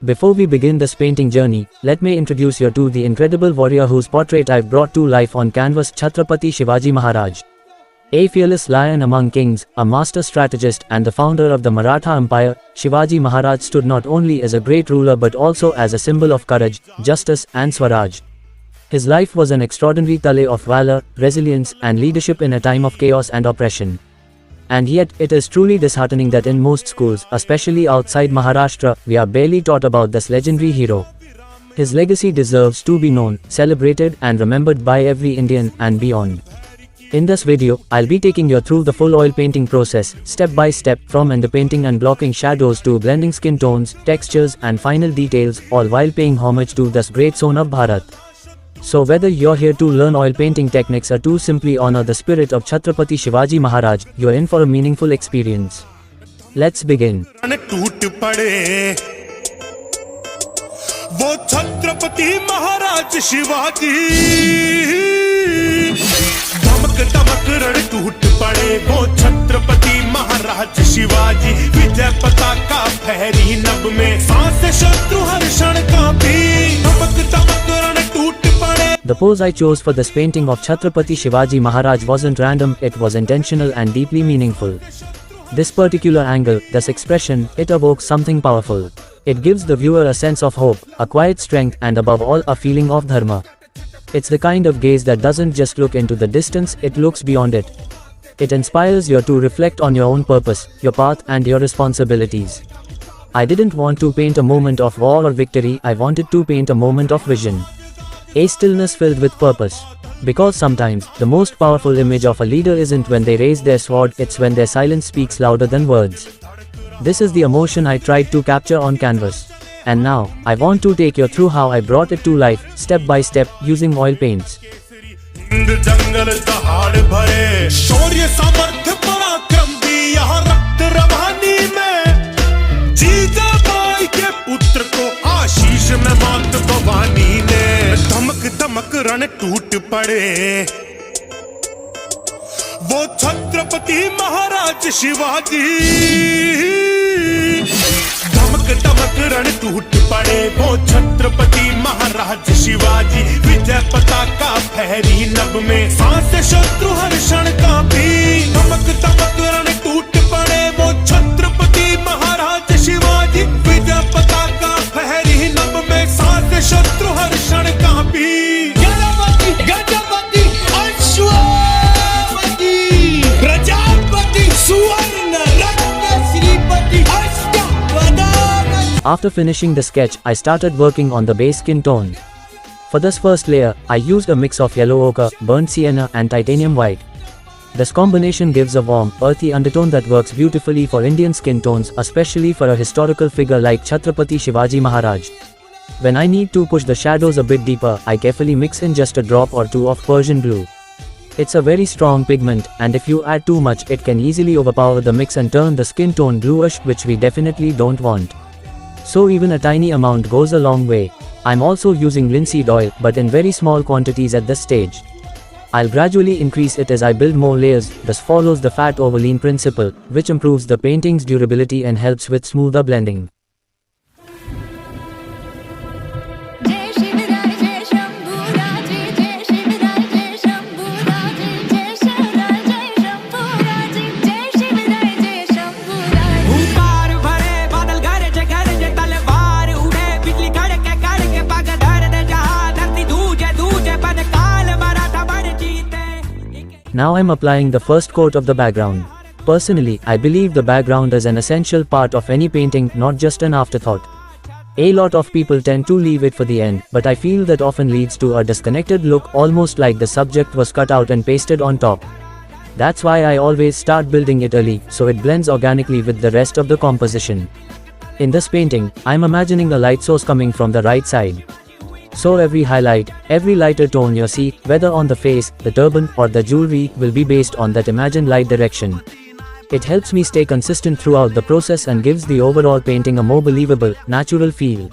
Before we begin this painting journey, let me introduce you to the incredible warrior whose portrait I've brought to life on canvas, Chhatrapati Shivaji Maharaj. A fearless lion among kings, a master strategist and the founder of the Maratha Empire, Shivaji Maharaj stood not only as a great ruler but also as a symbol of courage, justice and Swaraj. His life was an extraordinary tale of valor, resilience and leadership in a time of chaos and oppression. And yet, it is truly disheartening that in most schools, especially outside Maharashtra, we are barely taught about this legendary hero. His legacy deserves to be known, celebrated and remembered by every Indian and beyond. In this video, I'll be taking you through the full oil painting process, step by step, from underpainting and blocking shadows to blending skin tones, textures and final details, all while paying homage to this great son of Bharat. So whether you're here to learn oil painting techniques or to simply honor the spirit of Chhatrapati Shivaji Maharaj, you're in for a meaningful experience. Let's begin. वो छत्रपति महाराज शिवाजी धमक धमक रण टूट पड़े वो छत्रपति महाराज शिवाजी विजय पताका फहरी नभ में सांस शत्रु हर क्षण कांपी धमक धमक रण टूट पड़े. The pose I chose for this painting of Chhatrapati Shivaji Maharaj wasn't random, it was intentional and deeply meaningful. This particular angle, this expression, it evokes something powerful. It gives the viewer a sense of hope, a quiet strength and above all a feeling of dharma. It's the kind of gaze that doesn't just look into the distance, it looks beyond it. It inspires you to reflect on your own purpose, your path and your responsibilities. I didn't want to paint a moment of war or victory, I wanted to paint a moment of vision. A stillness filled with purpose. Because sometimes, the most powerful image of a leader isn't when they raise their sword, it's when their silence speaks louder than words. This is the emotion I tried to capture on canvas. And now, I want to take you through how I brought it to life, step by step, using oil paints. वो छत्रपति महाराज शिवाजी धमक धमक रण टूट पड़े वो छत्रपति महाराज शिवाजी विजय पताका फहरी नभ में सांस शत्रु हर क्षण कांपी धमक धमक रण टूट पड़े वो छत्रपति महाराज शिवाजी विजय पताका फहरी नभ में सांस शत्रु हर क्षण copy. After finishing the sketch, I started working on the base skin tone. For this first layer, I used a mix of yellow ochre, burnt sienna and titanium white. This combination gives a warm, earthy undertone that works beautifully for Indian skin tones, especially for a historical figure like Chhatrapati Shivaji Maharaj. When I need to push the shadows a bit deeper, I carefully mix in just a drop or two of Persian blue. It's a very strong pigment, and if you add too much, it can easily overpower the mix and turn the skin tone bluish, which we definitely don't want. So even a tiny amount goes a long way. I'm also using linseed oil, but in very small quantities at this stage. I'll gradually increase it as I build more layers. This follows the fat over lean principle, which improves the painting's durability and helps with smoother blending. Now I'm applying the first coat of the background. Personally, I believe the background is an essential part of any painting, not just an afterthought. A lot of people tend to leave it for the end, but I feel that often leads to a disconnected look, almost like the subject was cut out and pasted on top. That's why I always start building it early, so it blends organically with the rest of the composition. In this painting, I'm imagining a light source coming from the right side. So every highlight, every lighter tone you see, whether on the face, the turban or the jewelry, will be based on that imagined light direction. It helps me stay consistent throughout the process and gives the overall painting a more believable, natural feel.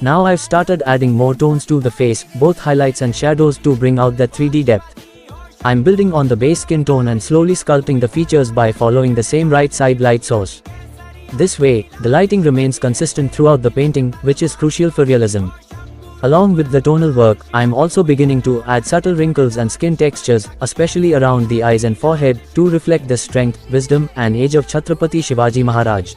Now I've started adding more tones to the face, both highlights and shadows to bring out that 3D depth. I'm building on the base skin tone and slowly sculpting the features by following the same right side light source. This way, the lighting remains consistent throughout the painting, which is crucial for realism. Along with the tonal work, I'm also beginning to add subtle wrinkles and skin textures, especially around the eyes and forehead, to reflect the strength, wisdom, and age of Chhatrapati Shivaji Maharaj.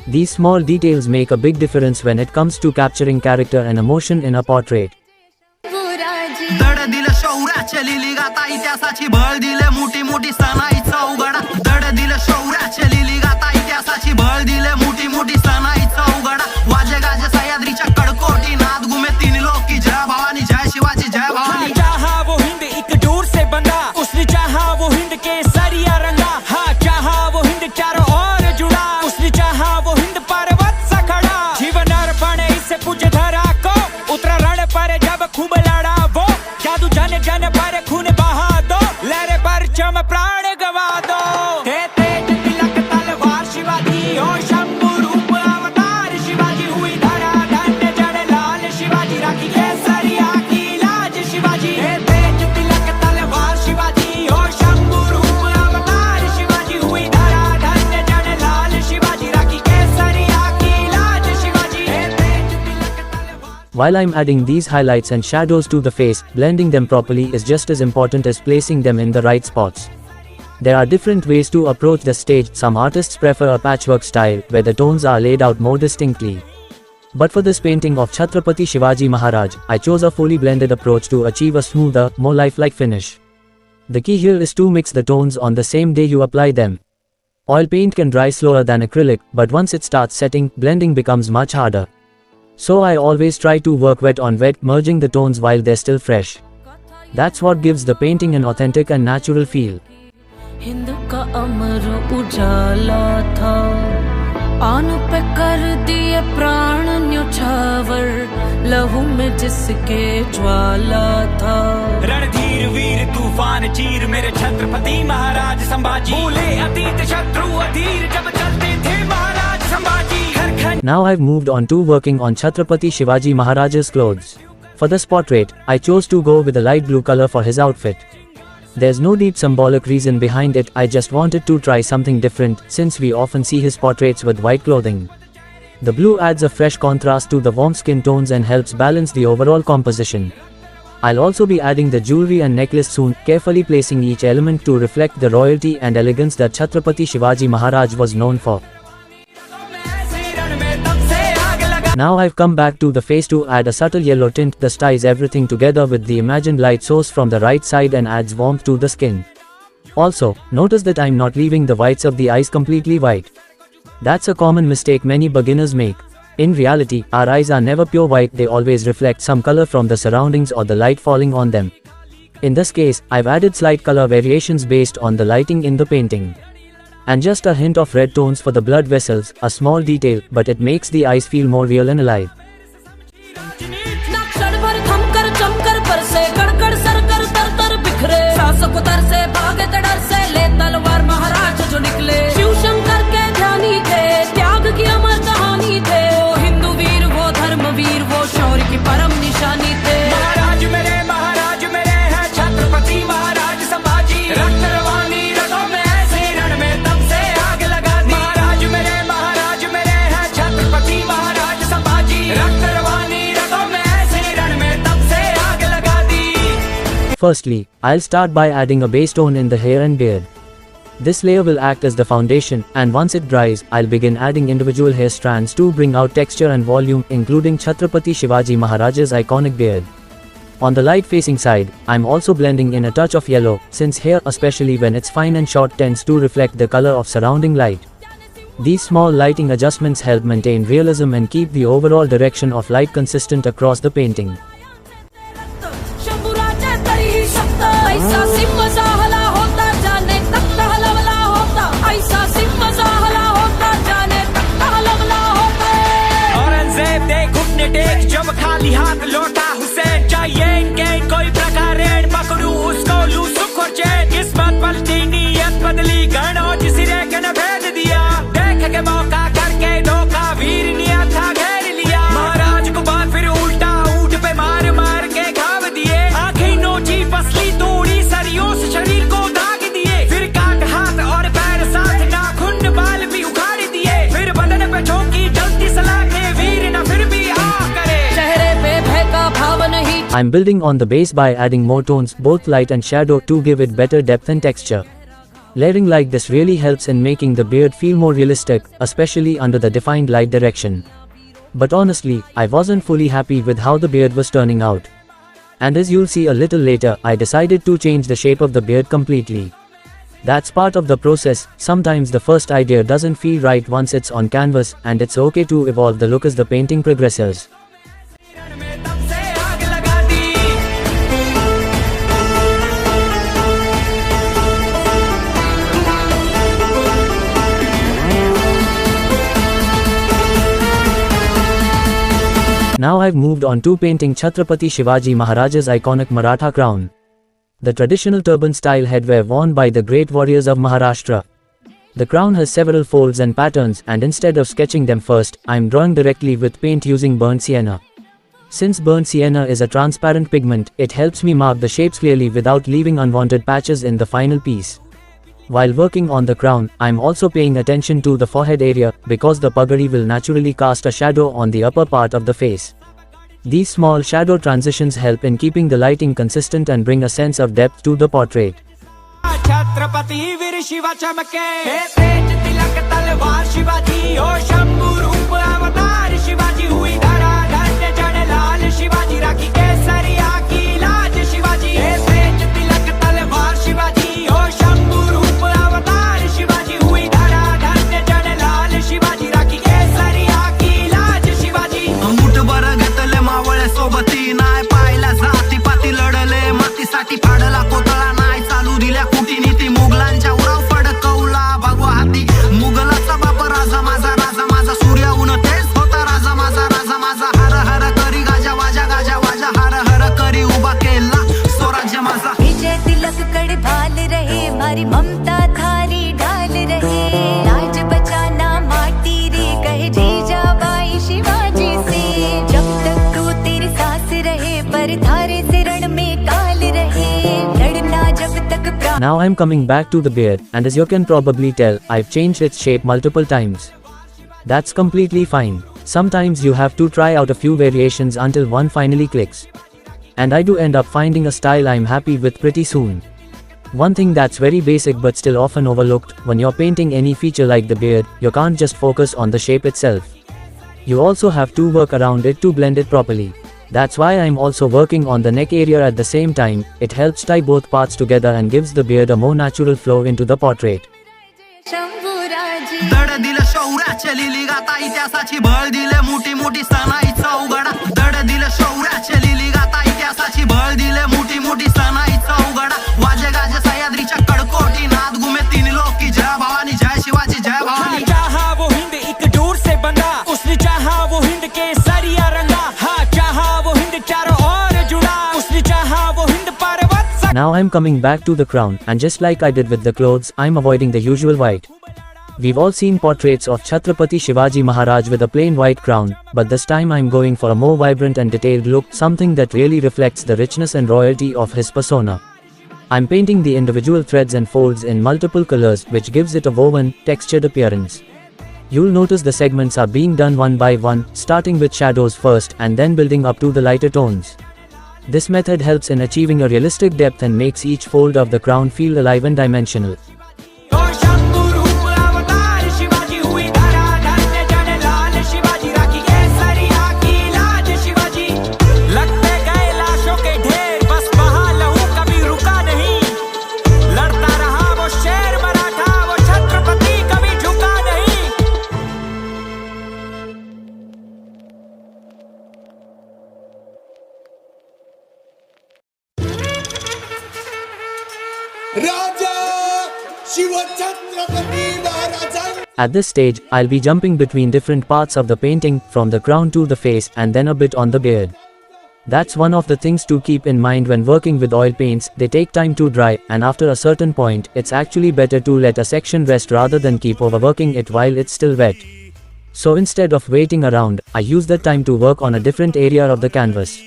These small details make a big difference when it comes to capturing character and emotion in a portrait. दड दिलं शौर्याच्या lily गाता इतिहासाची बळ दिले मोठी मोठी सणाईचा उघडा दड दिलं शौर्याच्या lily गाता इतिहासाची बळ दिले मोठी मोठी सणाईचा उघडा वाजे गाजे सह्याद्रीच्या कडकोटी नाद घुमे तीन लोक की जय भवानी जय शिवाजी जय भवानी चाहा वो हिंद एक दूर से बंदा उसने चाहा वो हिंद के सरिया रंगा हाँ चाहा वो हिंद चारों ओर जुड़ा उसने चाहा वो हिंद पर्वत सा खड़ा जीवन अर्पण इससे पूछे धरा को उतरा रण पर जब खूब लड़ा वो जादू जन जन पर खून बहा दो लहरे पर चम प्राण गवा दो तेज तिलक तलवार शिवाजी हो शंभु रूप अवतार शिवाजी हुई धरा धन्य जड़ लाल शिवाजी राखी केसरिया की लाज शिवाजी तेज तिलक तलवार शिवाजी हो शंभु रूप अवतार शिवाजी हुई धरा धन्य जड़ लाल शिवाजी राखी केसरिया की लाज शिवाजी तेज तिलक तलवार. While I'm adding these highlights and shadows to the face, blending them properly is just as important as placing them in the right spots. There are different ways to approach the stage. Some artists prefer a patchwork style, where the tones are laid out more distinctly. But for this painting of Chhatrapati Shivaji Maharaj, I chose a fully blended approach to achieve a smoother, more lifelike finish. The key here is to mix the tones on the same day you apply them. Oil paint can dry slower than acrylic, but once it starts setting, blending becomes much harder. So I always try to work wet on wet, merging the tones while they're still fresh. That's what gives the painting an authentic and natural feel. Hind का अमर उजाला था आन पे कर दिए प्राण न्योछावर लहू में जिसके ज्वाला था रणधीर वीर तूफान चीर मेरे छत्रपति महाराज संभाजी भूले अतीत शत्रु अधीर जब चलते थे महाराज Sambhaji Now I've moved on to working on Chhatrapati Shivaji Maharaj's clothes. For this portrait, I chose to go with a light blue color for his outfit. There's no deep symbolic reason behind it, I just wanted to try something different, since we often see his portraits with white clothing. The blue adds a fresh contrast to the warm skin tones and helps balance the overall composition. I'll also be adding the jewelry and necklace soon, carefully placing each element to reflect the royalty and elegance that Chhatrapati Shivaji Maharaj was known for. Now I've come back to the face to add a subtle yellow tint that ties everything together with the imagined light source from the right side and adds warmth to the skin. Also, notice that I'm not leaving the whites of the eyes completely white. That's a common mistake many beginners make. In reality, our eyes are never pure white, they always reflect some color from the surroundings or the light falling on them. In this case, I've added slight color variations based on the lighting in the painting. And just a hint of red tones for the blood vessels, a small detail, but it makes the eyes feel more real and alive. Firstly, I'll start by adding a base tone in the hair and beard. This layer will act as the foundation, and once it dries, I'll begin adding individual hair strands to bring out texture and volume, including Chhatrapati Shivaji Maharaj's iconic beard. On the light facing side, I'm also blending in a touch of yellow, since hair, especially when it's fine and short, tends to reflect the color of surrounding light. These small lighting adjustments help maintain realism and keep the overall direction of light consistent across the painting. जब खाली हाथ लौटा हुसैन चाहिए इनके कोई प्रकार ऋण पकड़ू उसको लू सुख और चैन किस्मत पलटी नीयत बदली गण और जिसी रे के न भेद दिया देख के मौका करके धोखा वीर नियत था घेर लिया महाराज को बात फिर I'm building on the base by adding more tones, both light and shadow, to give it better depth and texture. Layering like this really helps in making the beard feel more realistic, especially under the defined light direction. But honestly, I wasn't fully happy with how the beard was turning out. And as you'll see a little later, I decided to change the shape of the beard completely. That's part of the process. Sometimes the first idea doesn't feel right once it's on canvas, and it's okay to evolve the look as the painting progresses. Now I've moved on to painting Chhatrapati Shivaji Maharaj's iconic Maratha crown. The traditional turban style headwear worn by the great warriors of Maharashtra. The crown has several folds and patterns, and instead of sketching them first, I'm drawing directly with paint using burnt sienna. Since burnt sienna is a transparent pigment, it helps me mark the shapes clearly without leaving unwanted patches in the final piece. While working on the crown, I'm also paying attention to the forehead area, because the pagadi will naturally cast a shadow on the upper part of the face. These small shadow transitions help in keeping the lighting consistent and bring a sense of depth to the portrait. Chhatrapati वीर शिवा चमके तेज तिलक तलवार शिवाजी ओ शंभू रूप अवतार शिवाजी हुई धरा धन्य जन लाल शिवाजी राखी केसरिया की लाज शिवाजी तेज तिलक तलवार शिवाजी ओ शंभू रूप अवतार शिवाजी हुई धरा धन्य जन लाल शिवाजी राखी केसरिया की लाज शिवाजी मुठभर घेतले मावळे सोबती नाय पाहिला जाती पाती लढले मातीसाठी फाडला कोतळा नाय चालू दिल्या कुटीनीती मुघलांच्या उराव फडकवला भगवा हाती मुघलाचा बाप राजा माझा सूर्य ऊन तेच होता राजा माझा हर हर करी गाजा वाजा हर हर करी उभा केला स्वराज्य माझा विजय तिलक कड़ भाल रहे मारी ममता थारी ढाल रहे लाज बचाना माटी रे कहे जीजा बाई शिवाजी से जब तक तू तेरी सांस रहे पर थारे से रण में काल रहे लड़ना जब तक Now I'm coming back to the beard, and as you can probably tell, I've changed its shape multiple times. That's completely fine. Sometimes you have to try out a few variations until one finally clicks. And I do end up finding a style I'm happy with pretty soon. One thing that's very basic but still often overlooked, when you're painting any feature like the beard, you can't just focus on the shape itself. You also have to work around it to blend it properly. That's why I'm also working on the neck area at the same time. It helps tie both parts together and gives the beard a more natural flow into the portrait. शंभूराजी दड दिलं शौर्याच्या lily गाता इतिहासाची बळ दिले मोठी मोठी सणाईचा उघडा दड दिलं शौर्याच्या lily गाता इतिहासाची बळ दिले मोठी सणाईचा उघडा वाजे गाजे सह्याद्रीच्या कडकोटी नाद घुमे तीन लोकी जय भवानी जय शिवाजी जय भवानी चाहा वो हिंद एक दूर से बंदा उसने चाहा वो हिंद के सरिया रंगा हाँ चाहा वो हिंद चारों ओर जुड़ा उसने चाहा वो हिंद पर्वत Now I'm coming back to the crown, and just like I did with the clothes, I'm avoiding the usual white. We've all seen portraits of Chhatrapati Shivaji Maharaj with a plain white crown, but this time I'm going for a more vibrant and detailed look, something that really reflects the richness and royalty of his persona. I'm painting the individual threads and folds in multiple colors, which gives it a woven, textured appearance. You'll notice the segments are being done one by one, starting with shadows first and then building up to the lighter tones. This method helps in achieving a realistic depth and makes each fold of the crown feel alive and dimensional. ओ शंभू रूप अवतार शिवाजी हुई धरा धन्य जन लाल शिवाजी राखी केसरिया की लाज शिवाजी लगते गए लाशों के ढेर बस बहा लहू कभी रुका नहीं लड़ता रहा वो शेर मराठा वो छत्रपति कभी झुका नहीं राजा शिव छत्रपती महाराजांचा At this stage, I'll be jumping between different parts of the painting, from the crown to the face and then a bit on the beard. That's one of the things to keep in mind when working with oil paints. They take time to dry, and after a certain point, it's actually better to let a section rest rather than keep overworking it while it's still wet. So instead of waiting around, I use that time to work on a different area of the canvas.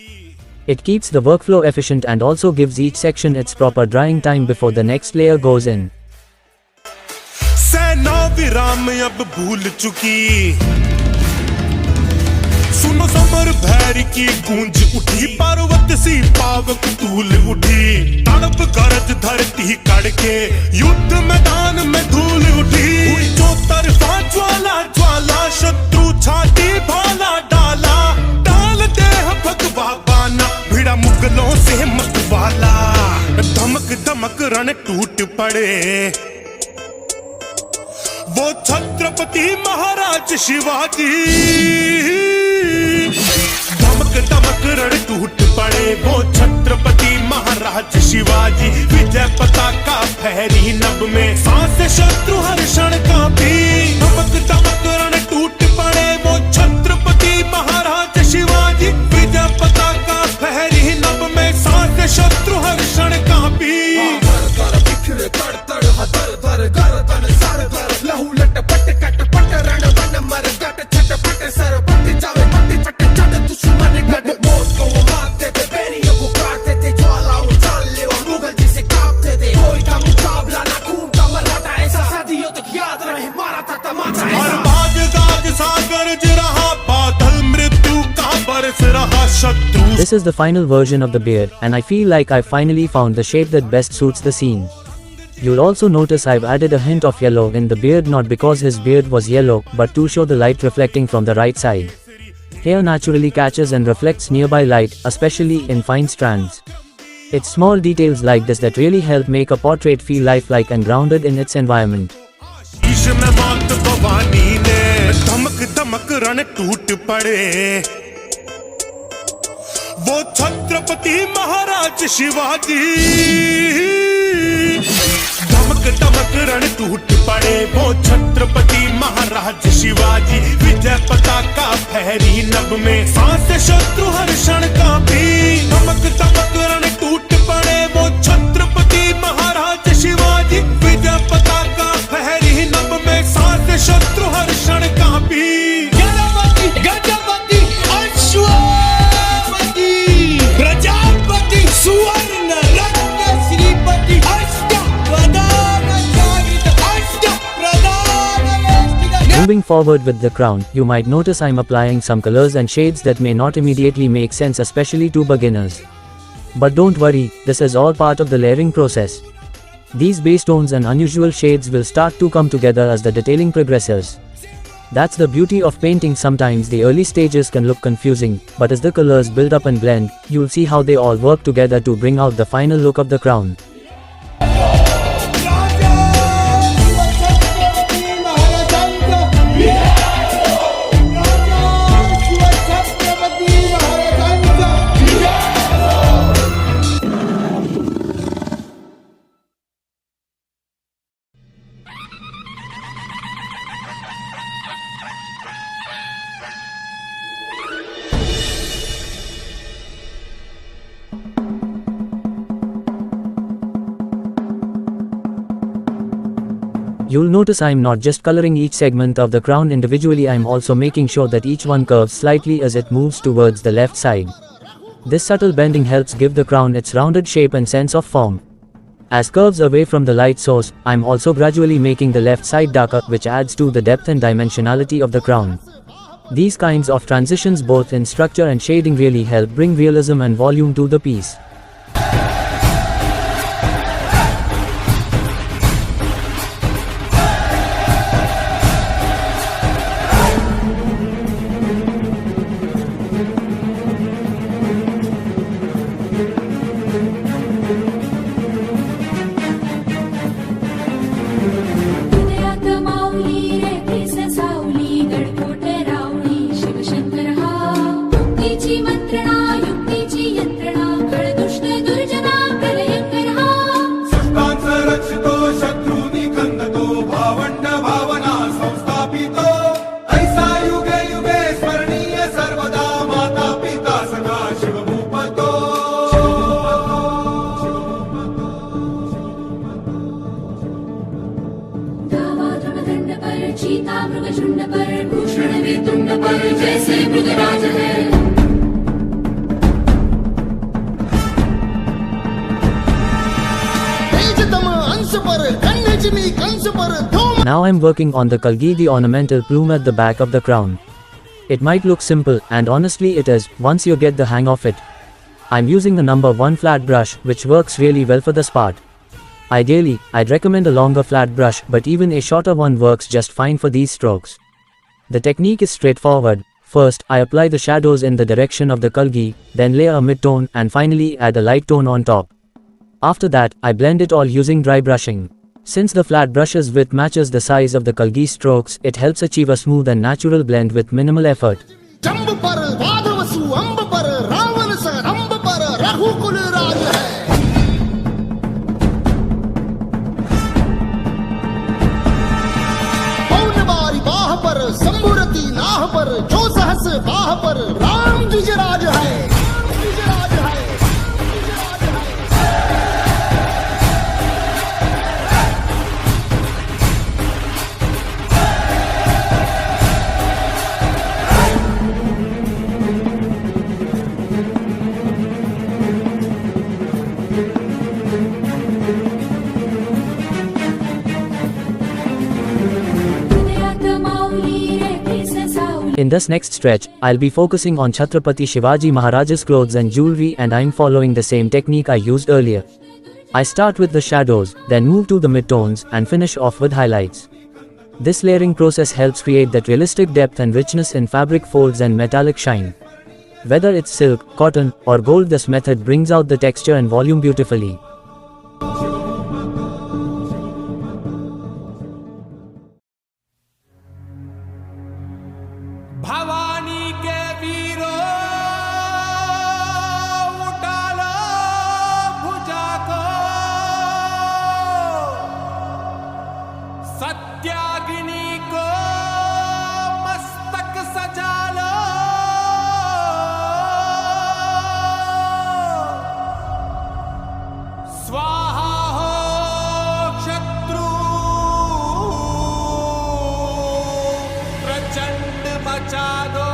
It keeps the workflow efficient and also gives each section its proper drying time before the next layer goes in. सेना विराम अब भूल चुकी सुन सुनो summer Bhairi की गूंज उठी, पर्वत सी पावक तूल उठी, तड़प गरज धरती कड़के, युद्ध मैदान में धूल उठी, जो तरफा ज्वाला ज्वाला, शत्रु छाती भाला डाला, डाल दे भगवा बाना, भिड़ा मुगलों से मतवाला, धमक धमक रण टूट पड़े, वो छत्रपति महाराज शिवाजी, धमक धमक रण टूट पड़े, वो छत्रपति महाराज शिवाजी, विजय पताका फहरी नभ में, सांस शत्रु हर क्षण कांपी, धमक धमक रण टूट पड़े, वो छत्रपति महाराज शिवाजी, विजय पताका फहरी नभ में, सांस शत्रु हर क्षण copy, This is the final version of the beard, and I feel like I finally found the shape that best suits the scene. You'll also notice I've added a hint of yellow in the beard, not because his beard was yellow, but to show the light reflecting from the right side. Hair naturally catches and reflects nearby light, especially in fine strands. It's small details like this that really help make a portrait feel lifelike and grounded in its environment. वो छत्रपति महाराज शिवाजी, धमक धमक रण टूट पड़े, वो छत्रपति महाराज शिवाजी, विजय पताका फहरी नभ में, सांस शत्रु हर क्षण कांपी, धमक धमक रण टूट पड़े, वो छत्रपति महाराज शिवाजी, विजय पताका फहरी नभ में, सांस शत्रु हर क्षण copy, Moving forward with the crown, you might notice I'm applying some colors and shades that may not immediately make sense, especially to beginners. But don't worry, this is all part of the layering process. These base tones and unusual shades will start to come together as the detailing progresses. That's the beauty of painting. Sometimes the early stages can look confusing, but as the colors build up and blend, you'll see how they all work together to bring out the final look of the crown. You'll notice I'm not just coloring each segment of the crown individually, I'm also making sure that each one curves slightly as it moves towards the left side. This subtle bending helps give the crown its rounded shape and sense of form. As curves away from the light source, I'm also gradually making the left side darker, which adds to the depth and dimensionality of the crown. These kinds of transitions both in structure and shading really help bring realism and volume to the piece. Now I'm working on the Kalgi, the ornamental plume at the back of the crown. It might look simple, and honestly it is, once you get the hang of it. I'm using the number 1 flat brush, which works really well for this part. Ideally, I'd recommend a longer flat brush, but even a shorter one works just fine for these strokes. The technique is straightforward. First, I apply the shadows in the direction of the Kalgi, then layer a mid-tone, and finally add a light tone on top. After that, I blend it all using dry brushing. Since the flat brush's width matches the size of the Kalgi strokes, it helps achieve a smooth and natural blend with minimal effort. In this next stretch, I'll be focusing on Chhatrapati Shivaji Maharaj's clothes and jewelry, and I'm following the same technique I used earlier. I start with the shadows, then move to the midtones, and finish off with highlights. This layering process helps create that realistic depth and richness in fabric folds and metallic shine. Whether it's silk, cotton, or gold, this method brings out the texture and volume beautifully. Bhavani के वीरो उठा लो भुजा को, सत्याग्नि को मस्तक सजा लो, स्वाहा हो शत्रु प्रचंड मचा दो।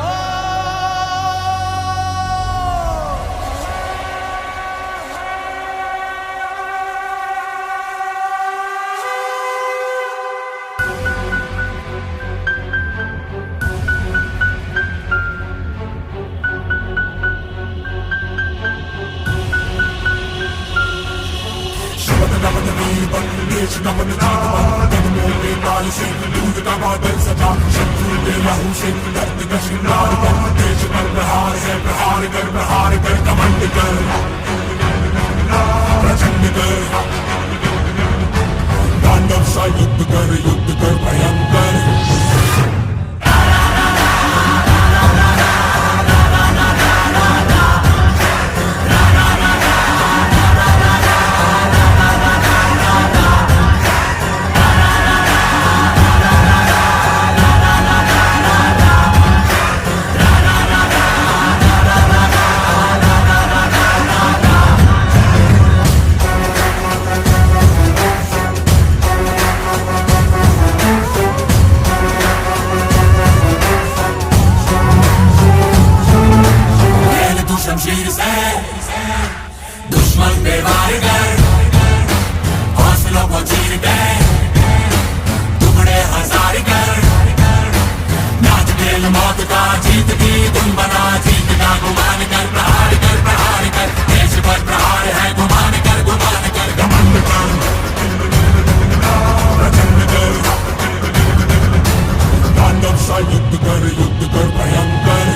दुश्मन पे वार कर, हौसलों को चीर दे, टुकड़े हजार कर, नाच खेल मौत का, जीत की धुन बना, जीत का गुमान कर, प्रहार कर, प्रहार कर, देश पर प्रहार है, गुमान कर, गुमान कर, घमंड कर, प्रचंड कर, तांडव सा युद्ध कर भयंकर।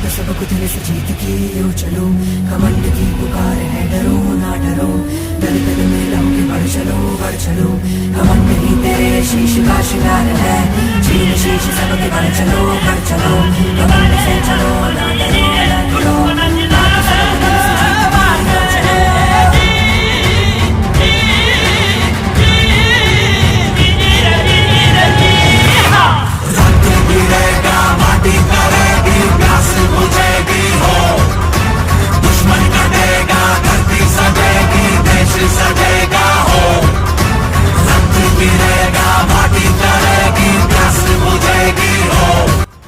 सबको दिल से जीत के यो चलो, घमंड की पुकार है, डरो ना डरो, दल दल में लहू के बढ़ चलो, घमंड ही तेरे शीश का शिकार है, चीन शीश सबके बढ़ चलो, घमंड से चलो ना डरो ना डरो, सबको दिल से जीत के यो चलो।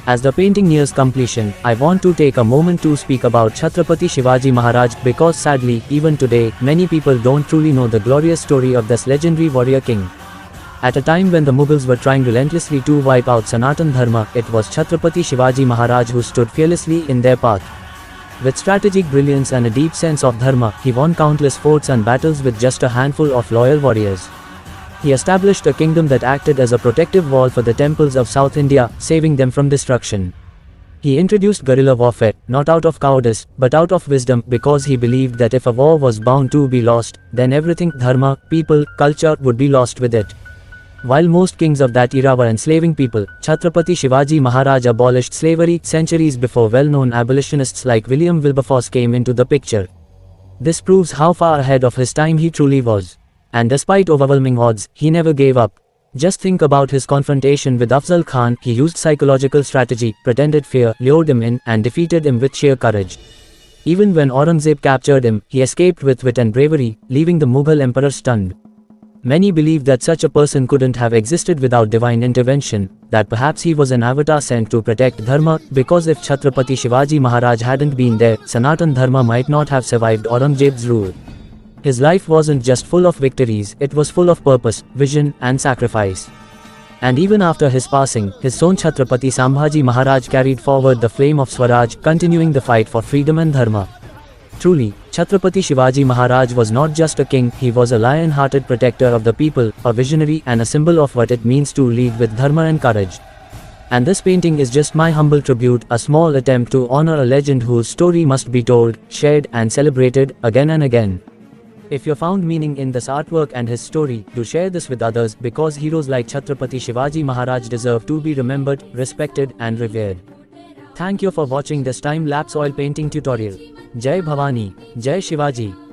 As the painting nears completion, I want to take a moment to speak about Chhatrapati Shivaji Maharaj because sadly, even today, many people don't truly know the glorious story of this legendary warrior king. At a time when the Mughals were trying relentlessly to wipe out Sanatan Dharma, it was Chhatrapati Shivaji Maharaj who stood fearlessly in their path. With strategic brilliance and a deep sense of dharma, he won countless forts and battles with just a handful of loyal warriors. He established a kingdom that acted as a protective wall for the temples of South India, saving them from destruction. He introduced guerrilla warfare, not out of cowardice, but out of wisdom, because he believed that if a war was bound to be lost, then everything, dharma, people, culture, would be lost with it. While most kings of that era were enslaving people, Chhatrapati Shivaji Maharaj abolished slavery centuries before well-known abolitionists like William Wilberforce came into the picture. This proves how far ahead of his time he truly was. And despite overwhelming odds, he never gave up. Just think about his confrontation with Afzal Khan. He used psychological strategy, pretended fear, lured him in, and defeated him with sheer courage. Even when Aurangzeb captured him, he escaped with wit and bravery, leaving the Mughal emperor stunned. Many believe that such a person couldn't have existed without divine intervention, that perhaps he was an avatar sent to protect Dharma, because if Chhatrapati Shivaji Maharaj hadn't been there, Sanatan Dharma might not have survived Aurangzeb's rule. His life wasn't just full of victories, it was full of purpose, vision, and sacrifice. And even after his passing, his son Chhatrapati Sambhaji Maharaj carried forward the flame of Swaraj, continuing the fight for freedom and Dharma. Truly, Chhatrapati Shivaji Maharaj was not just a king, he was a lion-hearted protector of the people, a visionary and a symbol of what it means to lead with dharma and courage. And this painting is just my humble tribute, a small attempt to honor a legend whose story must be told, shared, and celebrated again and again. If you found meaning in this artwork and his story, do share this with others, because heroes like Chhatrapati Shivaji Maharaj deserve to be remembered, respected, and revered. Thank you for watching this time-lapse oil painting tutorial. Jai Bhavani, Jai Shivaji.